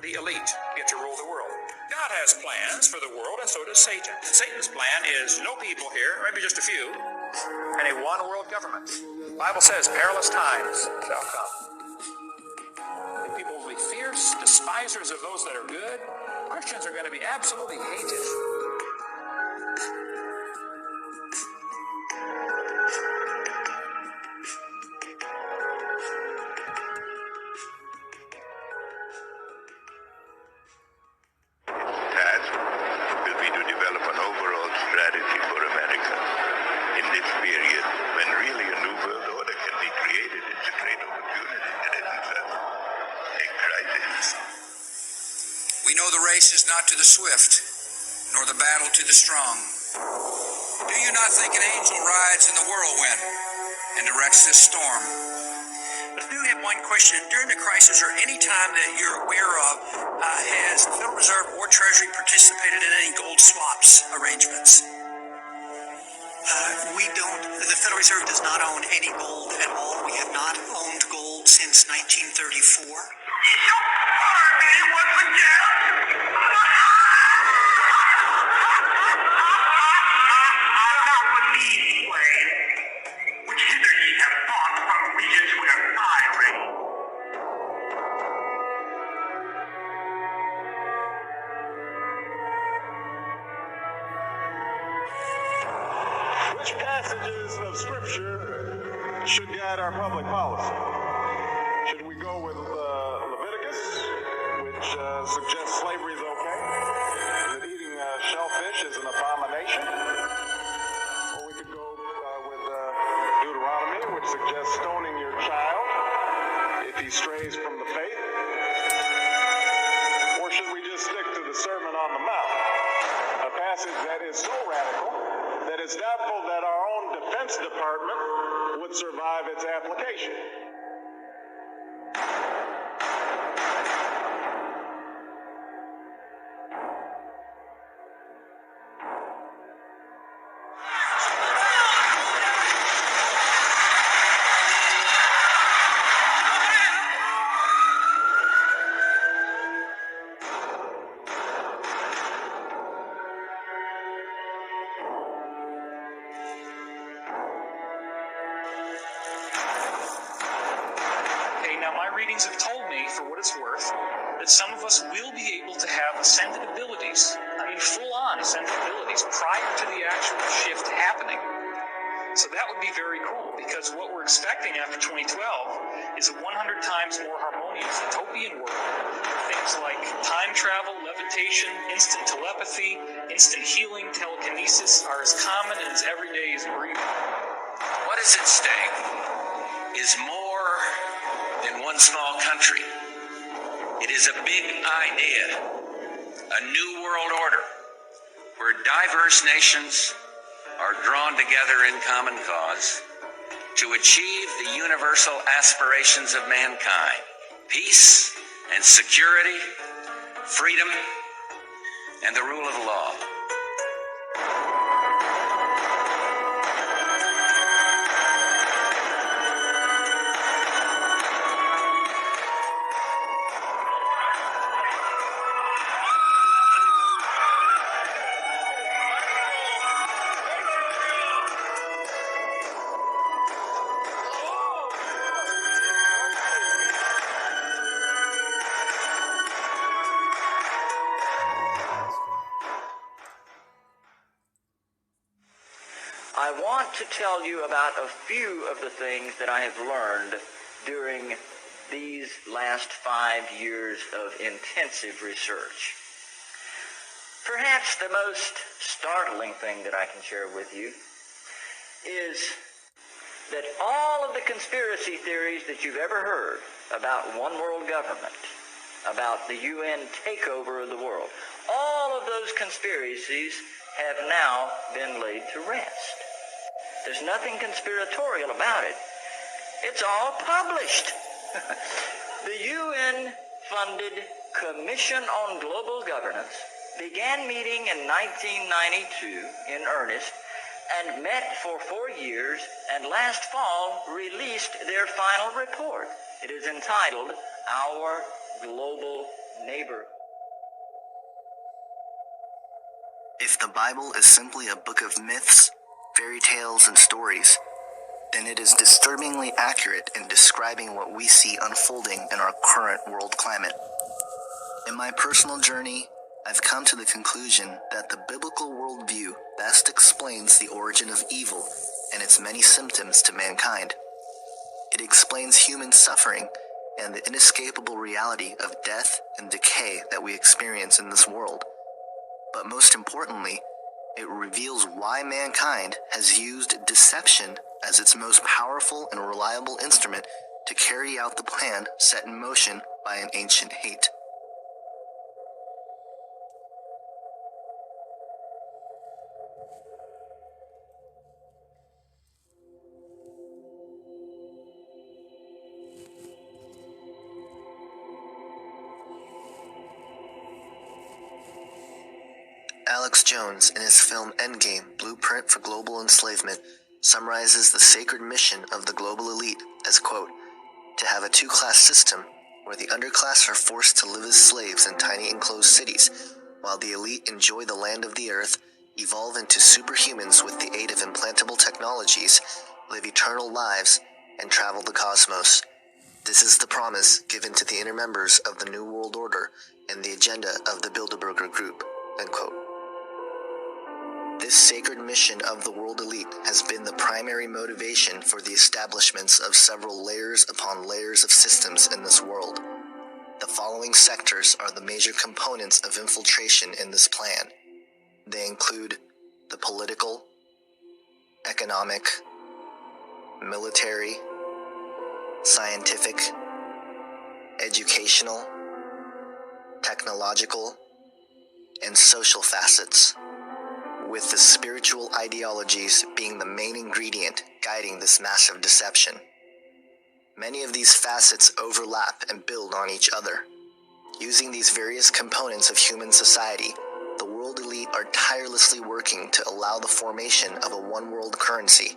the elite get to rule the world. God has plans for the world, and so does Satan. Satan's plan is no people here, maybe just a few, and a one-world government. The Bible says perilous times shall come. The people will be fierce, despisers of those that are good. Christians are going to be absolutely hated. Not to the swift, nor the battle to the strong. Do you not think an angel rides in the whirlwind and directs this storm? But I do have one question. During the crisis, or any time that you're aware of, has the Federal Reserve or Treasury participated in any gold swaps arrangements? The Federal Reserve does not own any gold at all. We have not owned gold since 1934. Passages of Scripture should guide our public policy. Should we go with Leviticus, which suggests slavery is okay, that eating shellfish is an abomination? Or we could go with Deuteronomy, which suggests stoning your child if he strays from the faith? Or should we just stick to the Sermon on the Mount, a passage that is so radical that it's doubtful that our own Defense Department would survive its application? Readings have told me, for what it's worth, that some of us will be able to have ascended abilities, full-on ascended abilities, prior to the actual shift happening. So that would be very cool, because what we're expecting after 2012 is a 100 times more harmonious utopian world, where things like time travel, levitation, instant telepathy, instant healing, telekinesis are as common and as everyday as breathing. What is at stake is more than one small country. It is a big idea, a new world order, where diverse nations are drawn together in common cause to achieve the universal aspirations of mankind: peace and security, freedom, and the rule of law. I want to tell you about a few of the things that I have learned during these last 5 years of intensive research. Perhaps the most startling thing that I can share with you is that all of the conspiracy theories that you've ever heard about one world government, about the UN takeover of the world, all of those conspiracies have now been laid to rest. There's nothing conspiratorial about it. It's all published. The UN-funded Commission on Global Governance began meeting in 1992 in earnest and met for 4 years, and last fall released their final report. It is entitled Our Global neighbor. If the Bible is simply a book of myths, fairy tales, and stories, then it is disturbingly accurate in describing what we see unfolding in our current world climate. In my personal journey, I've come to the conclusion that the biblical worldview best explains the origin of evil and its many symptoms to mankind. It explains human suffering and the inescapable reality of death and decay that we experience in this world. But most importantly, it reveals why mankind has used deception as its most powerful and reliable instrument to carry out the plan set in motion by an ancient hate. Alex Jones, in his film Endgame, Blueprint for Global Enslavement, summarizes the sacred mission of the global elite as, quote, to have a two-class system where the underclass are forced to live as slaves in tiny enclosed cities, while the elite enjoy the land of the earth, evolve into superhumans with the aid of implantable technologies, live eternal lives, and travel the cosmos. This is the promise given to the inner members of the New World Order and the agenda of the Bilderberger Group, end quote. This sacred mission of the world elite has been the primary motivation for the establishments of several layers upon layers of systems in this world. The following sectors are the major components of infiltration in this plan. They include the political, economic, military, scientific, educational, technological, and social facets, with the spiritual ideologies being the main ingredient guiding this massive deception. Many of these facets overlap and build on each other. Using these various components of human society, the world elite are tirelessly working to allow the formation of a one-world currency,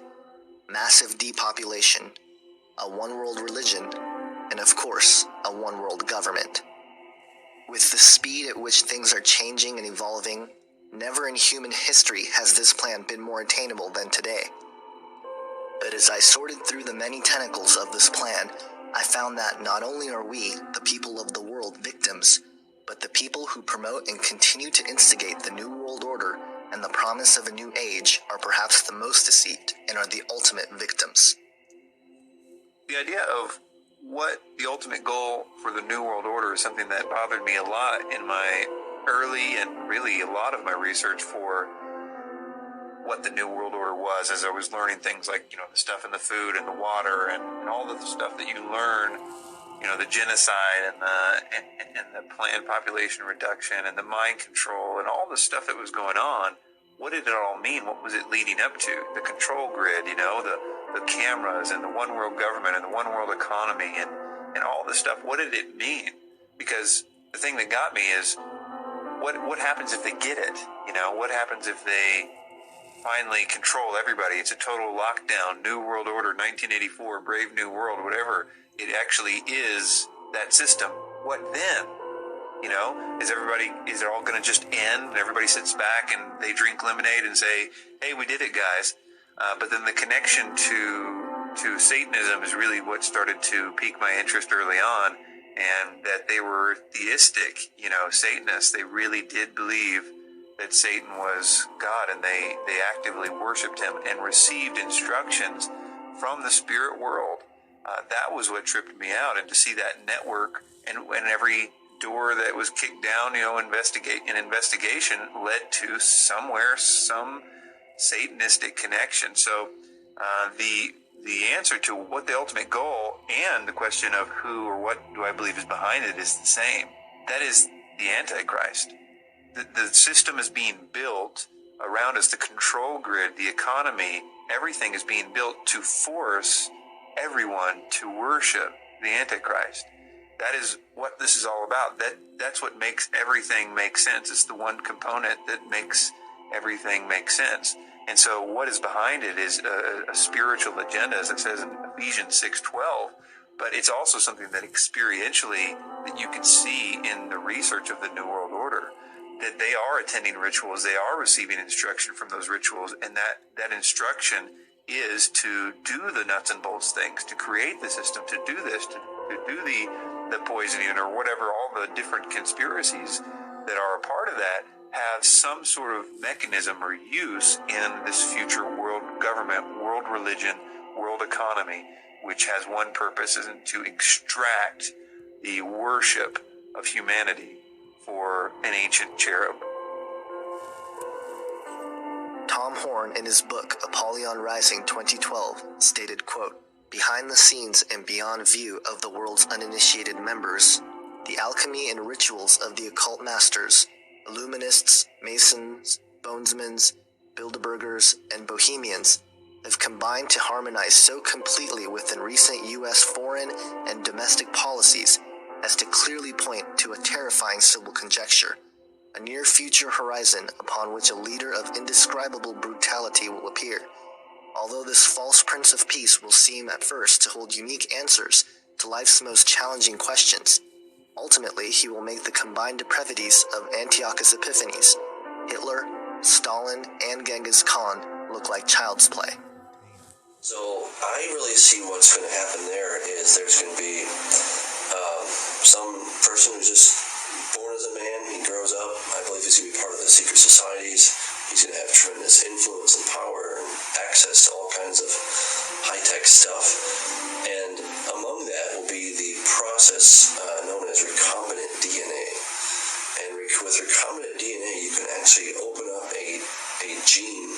massive depopulation, a one-world religion, and of course, a one-world government. With the speed at which things are changing and evolving, never in human history has this plan been more attainable than today. But as I sorted through the many tentacles of this plan, I found that not only are we, the people of the world, victims, but the people who promote and continue to instigate the New World Order and the promise of a new age are perhaps the most deceived and are the ultimate victims. The idea of what the ultimate goal for the New World Order is something that bothered me a lot in my early and really a lot of my research for what the New World Order was, as I was learning things like, the stuff in the food and the water and all the stuff that you learn, the genocide and the planned population reduction and the mind control and all the stuff that was going on. What did it all mean? What was it leading up to? The control grid, the cameras and the one world government and the one world economy and all this stuff. What did it mean? Because the thing that got me is, what happens if they get it? What happens if they finally control everybody? It's a total lockdown, New World Order, 1984, Brave New World, whatever it actually is, that system. What then? Is it all going to just end and everybody sits back and they drink lemonade and say, hey, we did it, guys? But then the connection to Satanism is really what started to pique my interest early on. And that they were theistic, Satanists. They really did believe that Satan was God, and they actively worshipped him and received instructions from the spirit world. That was what tripped me out, and to see that network and every door that was kicked down, investigation led to somewhere some Satanistic connection. So the answer to what the ultimate goal and the question of who or what do I believe is behind it is the same. That is the Antichrist. The system is being built around us, the control grid, the economy, everything is being built to force everyone to worship the Antichrist. That is what this is all about. That's what makes everything make sense. It's the one component that makes everything make sense. And so what is behind it is a spiritual agenda, as it says in Ephesians 6:12, but it's also something that experientially that you can see in the research of the New World Order, that they are attending rituals, they are receiving instruction from those rituals, and that instruction is to do the nuts and bolts things, to create the system, to do this, to do the poisoning or whatever, all the different conspiracies that are a part of that have some sort of mechanism or use in this future world government, world religion, world economy, which has one purpose, is to extract the worship of humanity for an ancient cherub. Tom Horn, in his book Apollyon Rising 2012, stated, quote, "Behind the scenes and beyond view of the world's uninitiated members, the alchemy and rituals of the occult masters, Illuminists, Masons, Bonesmans, Bilderbergers, and Bohemians have combined to harmonize so completely within recent U.S. foreign and domestic policies as to clearly point to a terrifying civil conjuncture, a near future horizon upon which a leader of indescribable brutality will appear. Although this false Prince of Peace will seem at first to hold unique answers to life's most challenging questions, ultimately he will make the combined depravities of Antiochus Epiphanes, Hitler, Stalin, and Genghis Khan look like child's play." So I really see what's going to happen there is there's going to be some person who's just born as a man, he grows up, I believe he's going to be part of the secret societies, he's going to have tremendous influence and power and access to all kinds of high-tech stuff, and among that will be the process known as recombinant DNA. And with recombinant DNA, you can actually open up a gene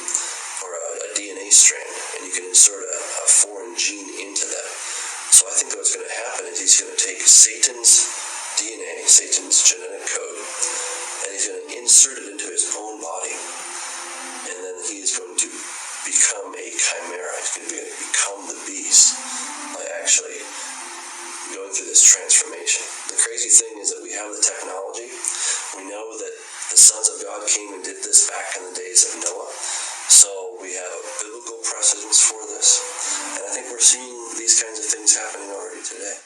or a DNA strand, and you can insert a foreign gene into that. So I think what's going to happen is he's going to take Satan's DNA, Satan's genetic code, and he's going to insert it into his own body. And then he is going to become a chimera. He's going to become the beast by actually going through this transformation. The crazy thing is that we have the technology. We know that the sons of God came and did this back in the days of Noah. So we have biblical precedents for this. And I think we're seeing these kinds of things happening already today.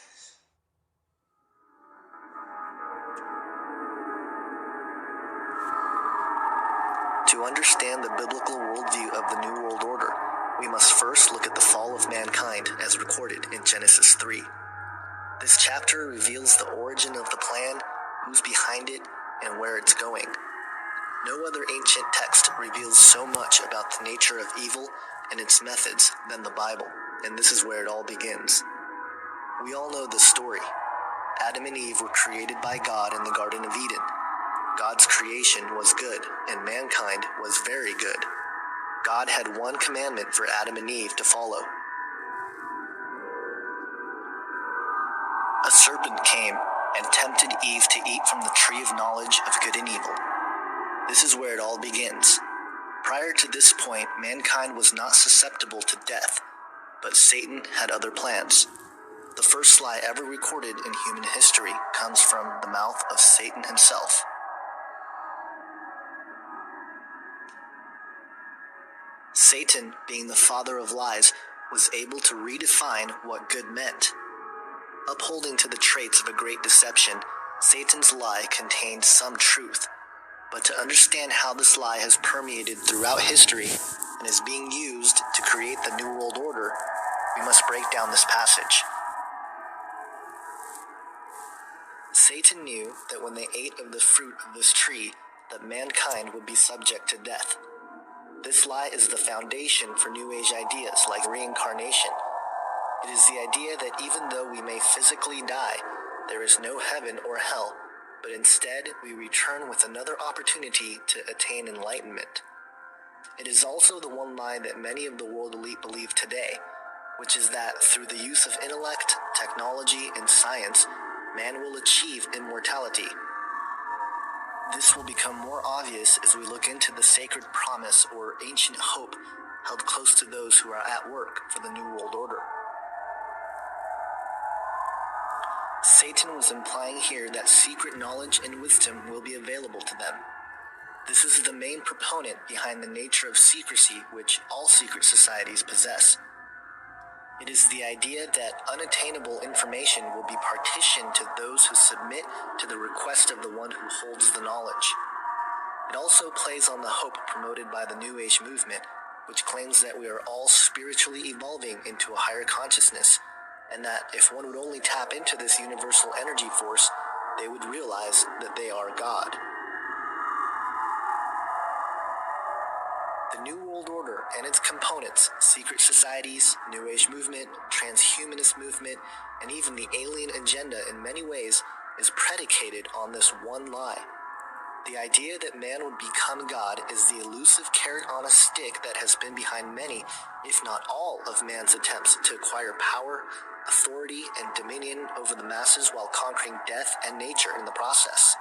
To understand the biblical worldview of the New World Order, we must first look at the fall of mankind as recorded in Genesis 3. This chapter reveals the origin of the plan, who's behind it, and where it's going. No other ancient text reveals so much about the nature of evil and its methods than the Bible, and this is where it all begins. We all know the story. Adam and Eve were created by God in the Garden of Eden. God's creation was good, and mankind was very good. God had one commandment for Adam and Eve to follow. A serpent came and tempted Eve to eat from the tree of knowledge of good and evil. This is where it all begins. Prior to this point, mankind was not susceptible to death, but Satan had other plans. The first lie ever recorded in human history comes from the mouth of Satan himself. Satan, being the father of lies, was able to redefine what good meant. Upholding to the traits of a great deception, Satan's lie contained some truth. But to understand how this lie has permeated throughout history and is being used to create the New World Order, we must break down this passage. Satan knew that when they ate of the fruit of this tree, that mankind would be subject to death. This lie is the foundation for New Age ideas like reincarnation. It is the idea that even though we may physically die, there is no heaven or hell, but instead we return with another opportunity to attain enlightenment. It is also the one lie that many of the world elite believe today, which is that through the use of intellect, technology, and science, man will achieve immortality. This will become more obvious as we look into the sacred promise or ancient hope held close to those who are at work for the New World Order. Satan was implying here that secret knowledge and wisdom will be available to them. This is the main proponent behind the nature of secrecy which all secret societies possess. It is the idea that unattainable information will be partitioned to those who submit to the request of the one who holds the knowledge. It also plays on the hope promoted by the New Age movement, which claims that we are all spiritually evolving into a higher consciousness, and that if one would only tap into this universal energy force, they would realize that they are God. The New World Order and its components, secret societies, New Age movement, transhumanist movement, and even the alien agenda in many ways is predicated on this one lie. The idea that man would become God is the elusive carrot on a stick that has been behind many, if not all, of man's attempts to acquire power, authority, and dominion over the masses while conquering death and nature in the process.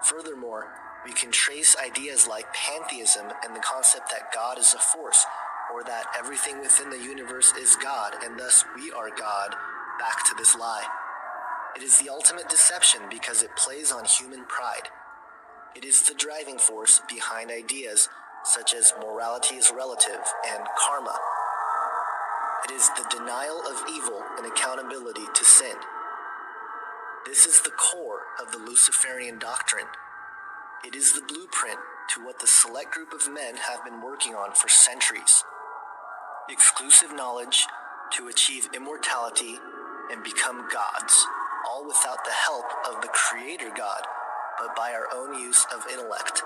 Furthermore, we can trace ideas like pantheism and the concept that God is a force, or that everything within the universe is God, and thus we are God, back to this lie. It is the ultimate deception because it plays on human pride. It is the driving force behind ideas such as morality is relative and karma. It is the denial of evil and accountability to sin. This is the core of the Luciferian doctrine. It is the blueprint to what the select group of men have been working on for centuries. Exclusive knowledge to achieve immortality and become gods, all without the help of the Creator God, but by our own use of intellect.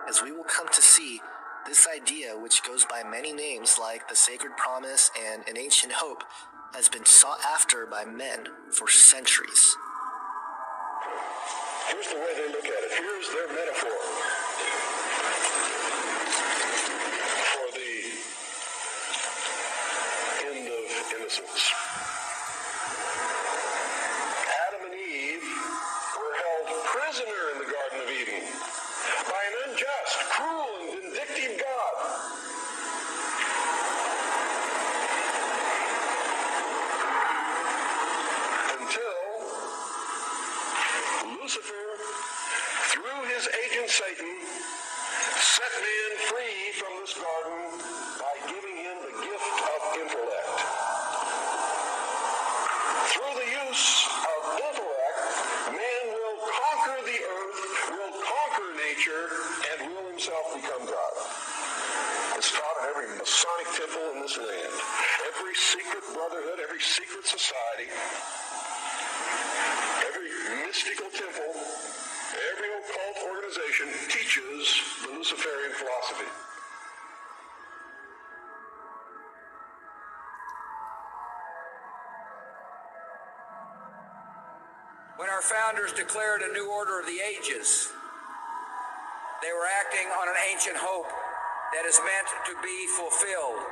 As we will come to see, this idea, which goes by many names like the Sacred Promise and an Ancient Hope, has been sought after by men for centuries. Here's the way they look at it. Here's their metaphor for the end of innocence. Adam and Eve were held prisoner in the Garden of Eden by an unjust, cruel, and vindictive God. Until Lucifer, through his agent Satan, set man free from this garden by giving him the gift of intellect. Through the use of intellect, man will conquer the earth, will conquer nature, and will himself become God. It's taught in every Masonic temple in this land, every secret brotherhood, every secret society, every mystical temple, every occult organization teaches the Luciferian philosophy. When our founders declared a new order of the ages, they were acting on an ancient hope that is meant to be fulfilled.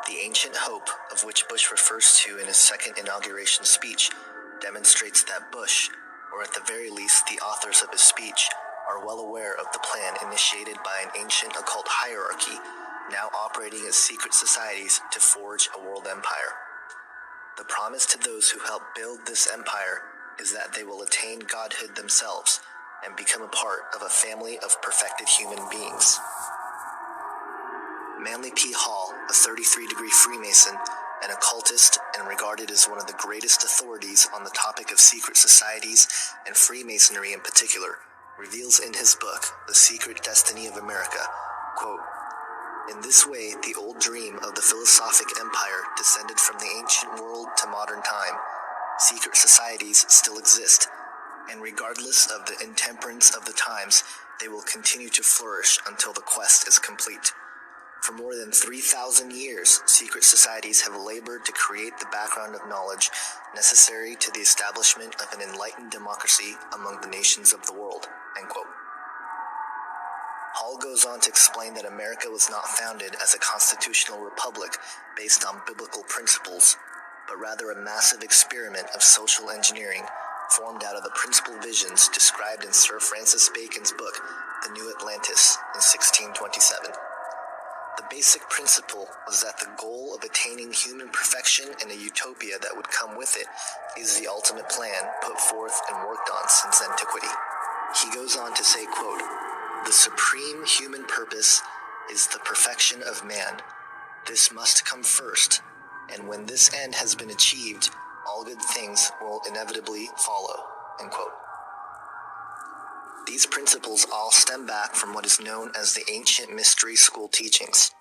The ancient hope, of which Bush refers to in his second inauguration speech, demonstrates that Bush, or at the very least the authors of his speech, are well aware of the plan initiated by an ancient occult hierarchy, now operating as secret societies to forge a world empire. The promise to those who help build this empire is that they will attain godhood themselves and become a part of a family of perfected human beings. Manly P. Hall, a 33-degree Freemason, an occultist, and regarded as one of the greatest authorities on the topic of secret societies and Freemasonry in particular, reveals in his book, The Secret Destiny of America, quote, "In this way, the old dream of the philosophic empire descended from the ancient world to modern time. Secret societies still exist, and regardless of the intemperance of the times, they will continue to flourish until the quest is complete. For more than 3,000 years, secret societies have labored to create the background of knowledge necessary to the establishment of an enlightened democracy among the nations of the world." End quote. Hall goes on to explain that America was not founded as a constitutional republic based on biblical principles, but rather a massive experiment of social engineering formed out of the principal visions described in Sir Francis Bacon's book, The New Atlantis, in 1627. The basic principle was that the goal of attaining human perfection and a utopia that would come with it is the ultimate plan put forth and worked on since antiquity. He goes on to say, quote, "The supreme human purpose is the perfection of man, This must come first, and when this end has been achieved, all good things will inevitably follow." End quote. These principles all stem back from what is known as the ancient mystery school teachings.